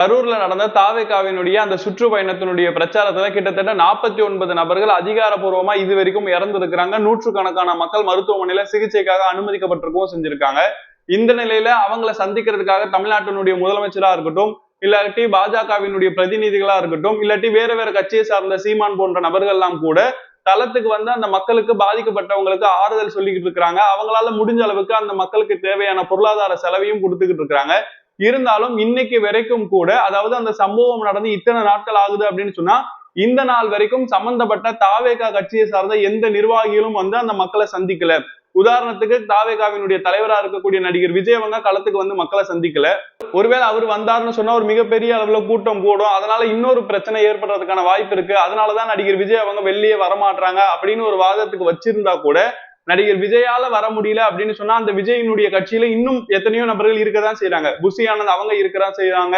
கரூர்ல நடந்த தாவேகாவினுடைய அந்த சுற்றுப்பயணத்தினுடைய பிரச்சாரத்துல கிட்டத்தட்ட 49 நபர்கள் அதிகாரப்பூர்வமா இது வரைக்கும் இறந்திருக்கிறாங்க. நூற்றுக்கணக்கான மக்கள் மருத்துவமனையில சிகிச்சைக்காக அனுமதிக்கப்பட்டிருக்கவும் செஞ்சிருக்காங்க. இந்த நிலையில அவங்களை சந்திக்கிறதுக்காக தமிழ்நாட்டினுடைய முதலமைச்சரா இருக்கட்டும், இல்லாட்டி பாஜகவினுடைய பிரதிநிதிகளா இருக்கட்டும், இல்லாட்டி வேற வேற கட்சியை சார்ந்த சீமான் போன்ற நபர்கள் எல்லாம் கூட தளத்துக்கு வந்து அந்த மக்களுக்கு பாதிக்கப்பட்டவங்களுக்கு ஆறுதல் சொல்லிக்கிட்டு இருக்கிறாங்க. அவங்களால முடிஞ்ச அளவுக்கு அந்த மக்களுக்கு தேவையான பொருளாதார செலவையும் கொடுத்துக்கிட்டு இருக்கிறாங்க. இருந்தாலும் இன்னைக்கு வரைக்கும் கூட, அதாவது அந்த சம்பவம் நடந்து இத்தனை நாட்கள் ஆகுது அப்படின்னு சொன்னா, இந்த நாள் வரைக்கும் சம்பந்தப்பட்ட தாவேகா கட்சியை சார்ந்த எந்த நிர்வாகிகளும் வந்து அந்த மக்களை சந்திக்கல. உதாரணத்துக்கு தாவேகாவினுடைய தலைவரா இருக்கக்கூடிய நடிகர் விஜய் அவங்க களத்துக்கு வந்து மக்களை சந்திக்கல. ஒருவேளை அவர் வந்தாருன்னு சொன்னா ஒரு மிகப்பெரிய அளவுல கூட்டம் கூடும், அதனால இன்னொரு பிரச்சனை ஏற்படுறதுக்கான வாய்ப்பு இருக்கு, அதனாலதான் நடிகர் விஜய் அவங்க வெளியே வரமாட்டாங்க அப்படின்னு ஒரு வாதத்துக்கு வச்சிருந்தா கூட, நடிகர் விஜயால வர முடியல அப்படின்னு சொன்னா அந்த விஜயினுடைய கட்சியில இன்னும் எத்தனையோ நபர்கள் இருக்கதான் செய்யறாங்க. புஷி ஆனந்த் அவங்க இருக்கதான் செய்யறாங்க,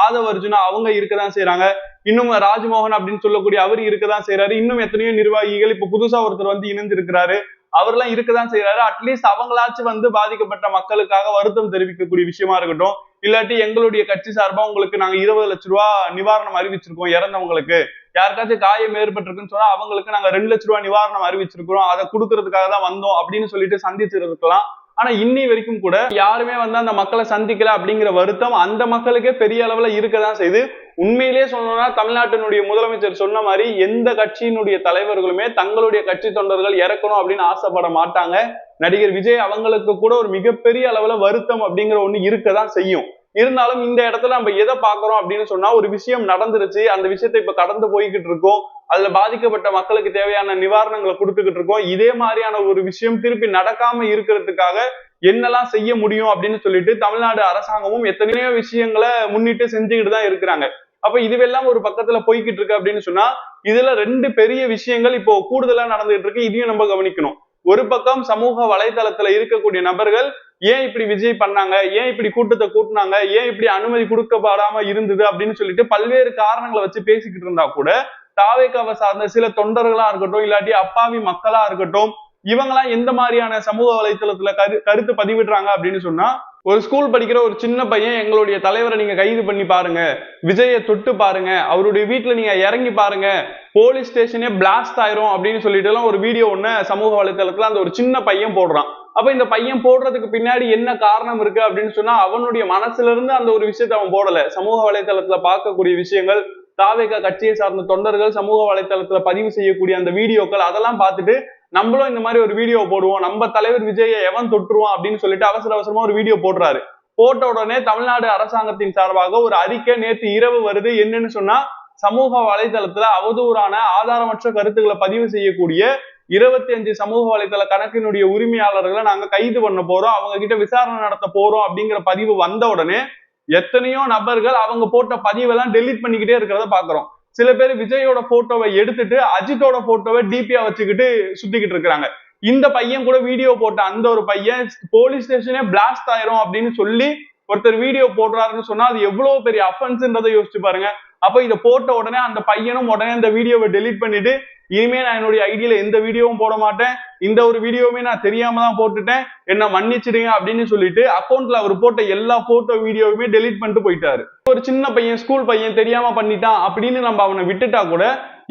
ஆதவ் அர்ஜுனா அவங்க இருக்கதான் செய்யறாங்க, இன்னும் ராஜ்மோகன் அப்படின்னு சொல்லக்கூடிய அவர் இருக்கதான் செய்யறாரு, இன்னும் எத்தனையோ நிர்வாகிகள் இப்ப புதுசா ஒருத்தர் வந்து இணைந்து இருக்கிறாரு, அவர்லாம் இருக்கதான் செய்யறாரு. அட்லீஸ்ட் அவங்களாச்சும் வந்து பாதிக்கப்பட்ட மக்களுக்காக வருத்தம் தெரிவிக்கக்கூடிய விஷயமா இருக்கட்டும், இல்லாட்டி எங்களுடைய கட்சி சார்பா உங்களுக்கு நாங்க 20 லட்சம் ரூபாய் நிவாரணம் அறிவிச்சிருக்கோம் இறந்தவங்களுக்கு, யாருக்காச்சும் காயம் ஏற்பட்டிருக்குன்னு சொன்னா அவங்களுக்கு நாங்க 2 லட்சம் ரூபாய் நிவாரணம் அறிவிச்சிருக்கிறோம், அதை கொடுக்கறதுக்காக தான் வந்தோம் அப்படின்னு சொல்லிட்டு சந்திச்சிருக்கலாம். ஆனா இன்னி வரைக்கும் கூட யாருமே வந்து அந்த மக்களை சந்திக்கல அப்படிங்கிற வருத்தம் அந்த மக்களுக்கே பெரிய அளவுல இருக்கதான் செய்து. உண்மையிலேயே சொல்லணும்னா தமிழ்நாட்டினுடைய முதலமைச்சர் சொன்ன மாதிரி எந்த கட்சியினுடைய தலைவர்களுமே தங்களுடைய கட்சி தொண்டர்கள் இறக்கணும் அப்படின்னு ஆசைப்பட மாட்டாங்க. நடிகர் விஜய் அவங்களுக்கு கூட ஒரு மிகப்பெரிய அளவுல வருத்தம் அப்படிங்கிற ஒண்ணு இருக்கதான் செய்யும். இருந்தாலும் இந்த இடத்துல நம்ம எதை பாக்குறோம் அப்படின்னு சொன்னா, ஒரு விஷயம் நடந்துருச்சு, அந்த விஷயத்தை இப்ப கடந்து போய்கிட்டு இருக்கோம், அதுல பாதிக்கப்பட்ட மக்களுக்கு தேவையான நிவாரணங்களை கொடுத்துக்கிட்டு இருக்கோம். இதே மாதிரியான ஒரு விஷயம் திருப்பி நடக்காம இருக்கிறதுக்காக என்னெல்லாம் செய்ய முடியும் அப்படின்னு சொல்லிட்டு தமிழ்நாடு அரசாங்கமும் எத்தனையோ விஷயங்களை முன்னிட்டு செஞ்சுக்கிட்டு தான் இருக்கிறாங்க. அப்ப இதுவெல்லாம் ஒரு பக்கத்துல போய்கிட்டு இருக்கு அப்படின்னு சொன்னா, இதுல 2 பெரிய விஷயங்கள் இப்போ கூடுதலா நடந்துகிட்டு இருக்கு. இதையும் நம்ம கவனிக்கணும். ஒரு பக்கம் சமூக வலைதளத்துல இருக்கக்கூடிய நபர்கள் ஏன் இப்படி விஜய் பண்ணாங்க, ஏன் இப்படி கூட்டத்தை கூட்டினாங்க, ஏன் இப்படி அனுமதி கொடுக்கப்படாம இருந்தது அப்படின்னு சொல்லிட்டு பல்வேறு காரணங்களை வச்சு பேசிக்கிட்டு இருந்தா கூட, தாவேகாவை சார்ந்த சில தொண்டர்களா இருக்கட்டும், இல்லாட்டி அப்பாவி மக்களா இருக்கட்டும், இவங்கெல்லாம் எந்த மாதிரியான சமூக வலைத்தளத்துல கருத்து பதிவிடுறாங்க அப்படின்னு சொன்னா, ஒரு ஸ்கூல் படிக்கிற ஒரு சின்ன பையன் எங்களுடைய தலைவரை நீங்க கைது பண்ணி பாருங்க, விஜயை தொட்டு பாருங்க, அவருடைய வீட்டுல நீங்க இறங்கி பாருங்க, போலீஸ் ஸ்டேஷனே பிளாஸ்ட் ஆயிரும் அப்படின்னு சொல்லிட்டு எல்லாம் ஒரு வீடியோ ஒண்ணு சமூக வலைத்தளத்துல அந்த ஒரு சின்ன பையன் போடுறான். அப்ப இந்த பையன் போடுறதுக்கு பின்னாடி என்ன காரணம் இருக்கு அப்படின்னு சொன்னா, அவனுடைய மனசுல இருந்து அந்த ஒரு விஷயத்தை அவன் போடல. சமூக வலைத்தளத்துல பார்க்கக்கூடிய விஷயங்கள், தாவேகா கட்சியை சார்ந்த தொண்டர்கள் சமூக வலைத்தளத்துல பதிவு செய்யக்கூடிய அந்த வீடியோக்கள், அதெல்லாம் பார்த்துட்டு நம்மளும் இந்த மாதிரி ஒரு வீடியோ போடுவோம், நம்ம தலைவர் விஜயை எவன் தொட்டுருவான் அப்படின்னு சொல்லிட்டு அவசர அவசரமா ஒரு வீடியோ போடுறாரு. போட்ட உடனே தமிழ்நாடு அரசாங்கத்தின் சார்பாக ஒரு அறிக்கை நேற்று இரவு வருது. என்னன்னு சொன்னா, சமூக வலைதளத்துல அவதூறான ஆதாரமற்ற கருத்துக்களை பதிவு செய்யக்கூடிய 25 சமூக வலைதள கணக்கினுடைய உரிமையாளர்களை நாங்க கைது பண்ண போறோம், அவங்க கிட்ட விசாரணை நடத்த போறோம் அப்படிங்கிற பதிவு வந்த உடனே எத்தனையோ நபர்கள் அவங்க போட்ட பதிவெல்லாம் டெலீட் பண்ணிக்கிட்டே இருக்கிறத பாக்குறோம். சில பேர் விஜயோட போட்டோவை எடுத்துட்டு அஜித்தோட போட்டோவை டிபியா வச்சுக்கிட்டு சுத்திக்கிட்டு இருக்கிறாங்க. இந்த பையன் கூட வீடியோ போட்ட அந்த ஒரு பையன் போலீஸ் ஸ்டேஷனே பிளாஸ்ட் ஆயிரும் அப்படின்னு சொல்லி ஒருத்தர் வீடியோ போடுறாருன்னு சொன்னா அது எவ்வளவு பெரிய அஃபென்ஸ்ன்றதை யோசிச்சு பாருங்க. அப்ப இதை போட்ட உடனே அந்த பையனும் உடனே அந்த வீடியோவை டெலீட் பண்ணிட்டு, இனிமே நான் என்னுடைய ஐடியில எந்த வீடியோவும் போட மாட்டேன், இந்த ஒரு வீடியோவுமே நான் தெரியாம தான் போட்டுட்டேன், என்ன மன்னிச்சிடுங்க அப்படின்னு சொல்லிட்டு அக்கௌண்ட்ல அவர் போட்ட எல்லா போட்டோ வீடியோவுமே டெலீட் பண்ணிட்டு போயிட்டாரு. ஒரு சின்ன பையன், ஸ்கூல் பையன் தெரியாம பண்ணிட்டான் அப்படின்னு நம்ம அவனை விட்டுட்டா கூட,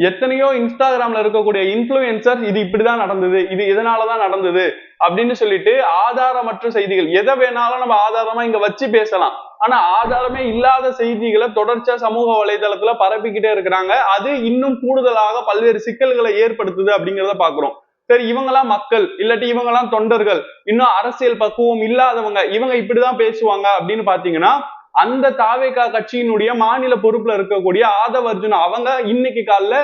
எத்தனையோ இன்ஸ்டாகிராம்ல இருக்கக்கூடிய இன்ஃபுளுசர் இது இப்படிதான் நடந்தது, இது இதனாலதான் நடந்தது அப்படின்னு சொல்லிட்டு ஆதாரமற்ற செய்திகள், எதை வேணாலும் நம்ம ஆதாரமா இங்க வச்சு பேசலாம், ஆனா ஆதாரமே இல்லாத செய்திகளை தொடர்ச்சியா சமூக வலைதளத்துல பரப்பிக்கிட்டே இருக்கிறாங்க. அது இன்னும் கூடுதலாக பல்வேறு சிக்கல்களை ஏற்படுத்துது அப்படிங்கிறத பாக்குறோம். சரி, இவங்கெல்லாம் மக்கள், இல்லாட்டி இவங்கெல்லாம் தொண்டர்கள், இன்னும் அரசியல் பக்குவம் இல்லாதவங்க, இவங்க இப்படிதான் பேசுவாங்க அப்படின்னு பாத்தீங்கன்னா, அந்த தாவேகா கட்சியினுடைய மாநில பொறுப்புல இருக்கக்கூடிய ஆதவ் அர்ஜுனா அவங்க இன்னைக்கு காலைல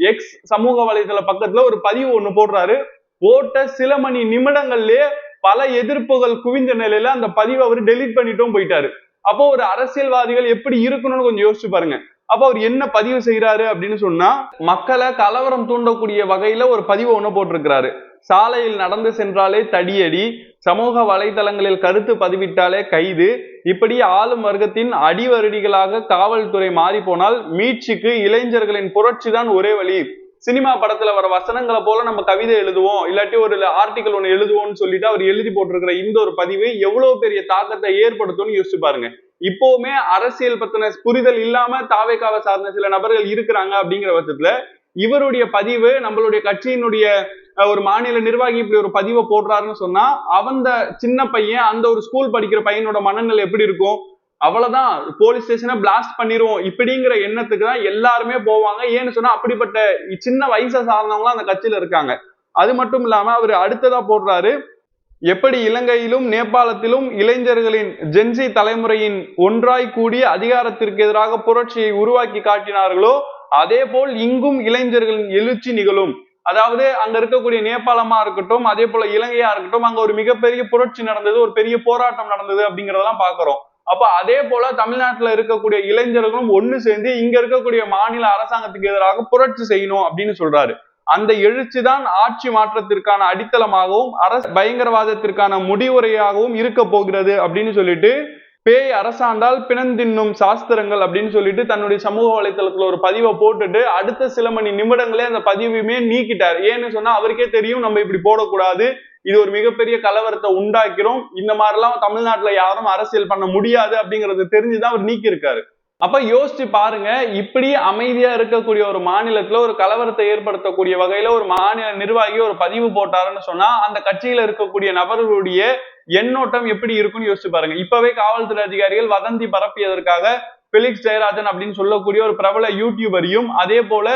எக்ஸ் சமூக வலைதள பக்கத்துல ஒரு பதிவு ஒண்ணு போடுறாரு. போட்ட சில மணி நிமிடங்கள்லயே பல எதிர்ப்புகள் குவிந்த நிலையில அந்த பதிவை அவர் டெலீட் பண்ணிட்டும் போயிட்டாரு. அப்போ ஒரு அரசியல்வாதிகள் எப்படி இருக்கணும்னு கொஞ்சம் யோசிச்சு பாருங்க. அப்ப அவர் என்ன பதிவு செய்யறாரு அப்படின்னு சொன்னா, மக்களை கலவரம் தூண்டக்கூடிய வகையில ஒரு பதிவு ஒண்ணு போட்டிருக்கிறாரு. சாலையில் நடந்து சென்றாலே தடியடி, சமூக வலைதளங்களில் கருத்து பதிவிட்டாலே கைது, இப்படி ஆளும் வர்க்கத்தின் அடிவருடிகளாக காவல்துறை மாறி போனால் மீட்சிக்கு இளைஞர்களின் புரட்சி தான் ஒரே வழி. சினிமா படத்துல வர வசனங்களை போல நம்ம கவிதை எழுதுவோம், இல்லாட்டி ஒரு ஆர்டிகல் ஒண்ணு எழுதுவோம்னு சொல்லிட்டு அவர் எழுதி போட்டிருக்கிற இந்த ஒரு பதிவு எவ்வளவு பெரிய தாக்கத்தை ஏற்படுத்தும்னு யோசிச்சு பாருங்க. இப்பவுமே அரசியல் பத்தின புரிதல் இல்லாம தாவேகாவை சார்ந்த சில நபர்கள் இருக்கிறாங்க அப்படிங்கிற பட்சத்துல இவருடைய பதிவு நம்மளுடைய கட்சியினுடைய ஒரு மாநில நிர்வாகி இப்படி ஒரு பதிவை போடுறாருன்னு சொன்னா அந்த சின்ன பையன் அந்த ஒரு ஸ்கூல் படிக்கிற பையனோட மனநிலை எப்படி இருக்கும்? அவ்வளவுதான், போலீஸ் ஸ்டேஷனை பிளாஸ்ட் பண்ணிடுவோம் இப்படிங்கிற எண்ணத்துக்கு தான் எல்லாருமே போவாங்க. ஏன்னு சொன்னா அப்படிப்பட்ட சின்ன வயசை சார்ந்தவங்களும் அந்த கட்சியில இருக்காங்க. அது மட்டும் இல்லாம அவர் அடுத்ததா போடுறாரு, எப்படி இலங்கையிலும் நேபாளத்திலும் இளைஞர்களின் ஜென்சி தலைமுறையின் ஒன்றாய் கூடிய அதிகாரத்திற்கு எதிராக புரட்சியை உருவாக்கி காட்டினார்களோ அதே போல் இங்கும் இளைஞர்களின் எழுச்சி நிகழும். அதாவது அங்க இருக்கக்கூடிய நேபாளமா இருக்கட்டும், அதே போல இலங்கையா இருக்கட்டும், அங்க ஒரு மிகப்பெரிய புரட்சி நடந்தது, ஒரு பெரிய போராட்டம் நடந்தது அப்படிங்கறதெல்லாம் பாக்குறோம். அப்ப அதே போல தமிழ்நாட்டுல இருக்கக்கூடிய இளைஞர்களும் ஒண்ணு சேர்ந்து இங்க இருக்கக்கூடிய மாநில அரசாங்கத்துக்கு எதிராக புரட்சி செய்யணும் அப்படின்னு சொல்றாரு. அந்த எழுச்சி தான் ஆட்சி மாற்றத்திற்கான அடித்தளமாகவும் அரசு பயங்கரவாதத்திற்கான முடிவுரையாகவும் இருக்க போகிறது அப்படின்னு சொல்லிட்டு, பேய் அரசாண்டால் பிணந்தின்னும் சாஸ்திரங்கள் அப்படின்னு சொல்லிட்டு தன்னுடைய சமூக வலைத்தளத்துல ஒரு பதிவை போட்டுட்டு அடுத்த சில மணி நிமிடங்களே அந்த பதிவுமே நீக்கிட்டார். ஏன்னு சொன்னா அவருக்கே தெரியும் நம்ம இப்படி போடக்கூடாது, இது ஒரு மிகப்பெரிய கலவரத்தை உண்டாக்கிறோம், இந்த மாதிரிலாம் தமிழ்நாட்டுல யாரும் அரசியல் பண்ண முடியாது அப்படிங்கறது தெரிஞ்சுதான் அவர் நீக்கி இருக்காரு. அப்ப யோசிச்சு பாருங்க, இப்படி அமைதியா இருக்கக்கூடிய ஒரு மாநிலத்துல ஒரு கலவரத்தை ஏற்படுத்தக்கூடிய வகையில ஒரு மாநில நிர்வாகி ஒரு பதிவு போட்டாருன்னு சொன்னா அந்த கட்சியில இருக்கக்கூடிய நபர்களுடைய எண்ணோட்டம் எப்படி இருக்குன்னு யோசிச்சு பாருங்க. இப்பவே காவல்துறை அதிகாரிகள் வதந்தி பரப்பியதற்காக பெலிக்ஸ் ஜெயராஜன் அப்படின்னு சொல்லக்கூடிய ஒரு பிரபல யூடியூபரையும் அதே போல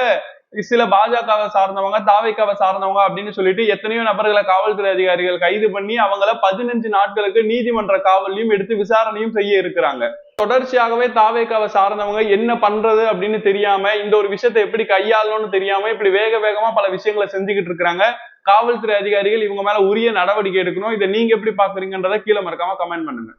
சில பாஜகவை சார்ந்தவங்க தாவேக்காவை சார்ந்தவங்க அப்படின்னு சொல்லிட்டு எத்தனையோ நபர்களை காவல்துறை அதிகாரிகள் கைது பண்ணி அவங்கள 15 நாட்களுக்கு நீதிமன்ற காவலையும் எடுத்து விசாரணையும் செய்ய இருக்கிறாங்க. தொடர்ச்சியாகவே தாவேக்காவை சார்ந்தவங்க என்ன பண்றது அப்படின்னு தெரியாம, இந்த ஒரு விஷயத்தை எப்படி கையாளணும்னு தெரியாம இப்படி வேக வேகமா பல விஷயங்களை செஞ்சுக்கிட்டு இருக்கிறாங்க. காவல்துறை அதிகாரிகள் இவங்க மேல உரிய நடவடிக்கை எடுக்கணும். இதை நீங்க எப்படி பாக்குறீங்கன்றதை கீழே மறக்காம கமெண்ட் பண்ணுங்க.